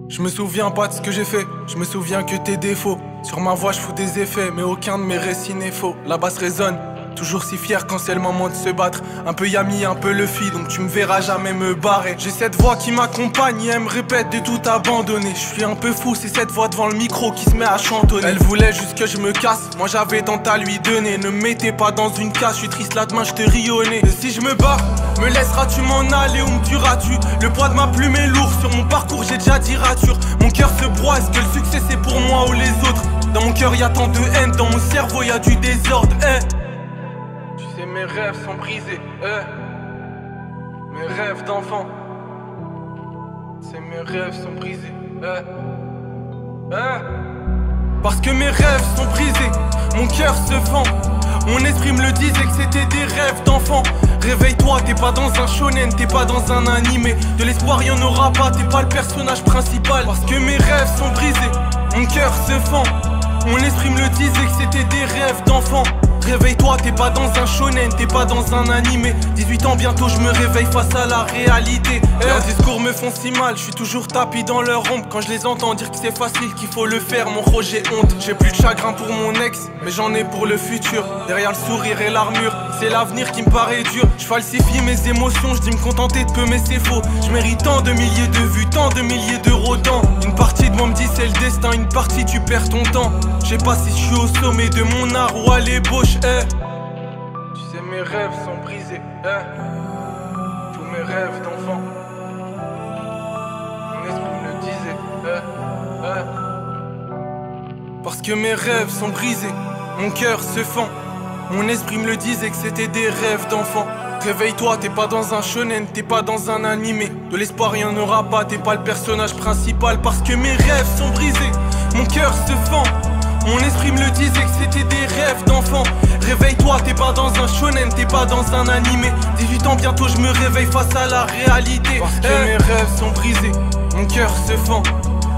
Je me souviens pas de ce que j'ai fait, je me souviens que tes défauts. Sur ma voix je fous des effets, mais aucun de mes récits n'est faux. La basse résonne, toujours si fier quand c'est le moment de se battre. Un peu Yami, un peu Luffy, donc tu me verras jamais me barrer. J'ai cette voix qui m'accompagne et elle me répète de tout abandonner. Je suis un peu fou, c'est cette voix devant le micro qui se met à chantonner. Elle voulait juste que je me casse, moi j'avais tant à lui donner. Ne me mettez pas dans une case, je suis triste là demain je te ris au nez. Et si je me barre, me laisseras-tu m'en aller ou me tueras-tu? Le poids de ma plume est lourd, sur mon parcours j'ai déjà dit rature. Mon cœur se broie, est-ce que le succès c'est pour moi ou les autres? Dans mon cœur y'a tant de haine, dans mon cerveau y'a du désordre, Tu sais mes rêves sont brisés, Mes rêves d'enfant. C'est mes rêves sont brisés, Parce que mes rêves sont brisés, mon cœur se fend. Mon esprit me le disait que c'était des rêves d'enfant. Réveille-toi, t'es pas dans un shonen, t'es pas dans un animé. De l'espoir y'en aura pas, t'es pas le personnage principal. Parce que mes rêves sont brisés, mon cœur se fend. Mon esprit me le disait que c'était des rêves d'enfant. Réveille-toi, t'es pas dans un shonen, t'es pas dans un animé. 18 ans bientôt je me réveille face à la réalité. Leurs discours me font si mal, je suis toujours tapis dans leur ombre. Quand je les entends dire que c'est facile, qu'il faut le faire, mon Roger honte. J'ai plus de chagrin pour mon ex, mais j'en ai pour le futur. Derrière le sourire et l'armure, c'est l'avenir qui me paraît dur. Je falsifie mes émotions, je dis me contenter de peu mais c'est faux. Je mérite tant de milliers de vues, tant de milliers d'euros dans. Une partie de moi me dit c'est le destin, une partie tu perds ton temps. Je sais pas si je suis au sommet de mon art ou à l'ébauche, Tu sais mes rêves sont brisés, Tous mes rêves d'enfant. Mon esprit me le disait, Parce que mes rêves sont brisés, mon cœur se fend. Mon esprit me le disait que c'était des rêves d'enfant. Réveille-toi, t'es pas dans un shonen, t'es pas dans un animé. De l'espoir y'en aura pas, t'es pas le personnage principal. Parce que mes rêves sont brisés, mon cœur se fend. Mon esprit me le disait que c'était des rêves d'enfant. Réveille-toi, t'es pas dans un shonen, t'es pas dans un animé. 18 ans bientôt je me réveille face à la réalité. Parce que mes rêves sont brisés, mon cœur se fend.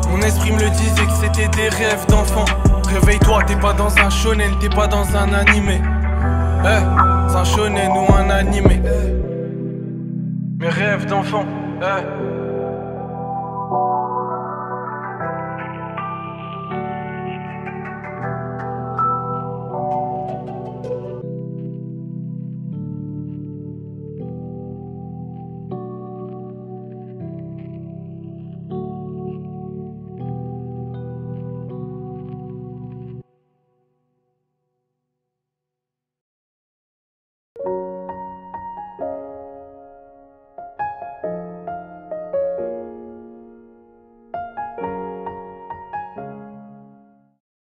Mon esprit me le disait que c'était des rêves d'enfant. Réveille-toi, t'es pas dans un shonen, t'es pas dans un animé. Un shonen ou un animé. Mes rêves d'enfant,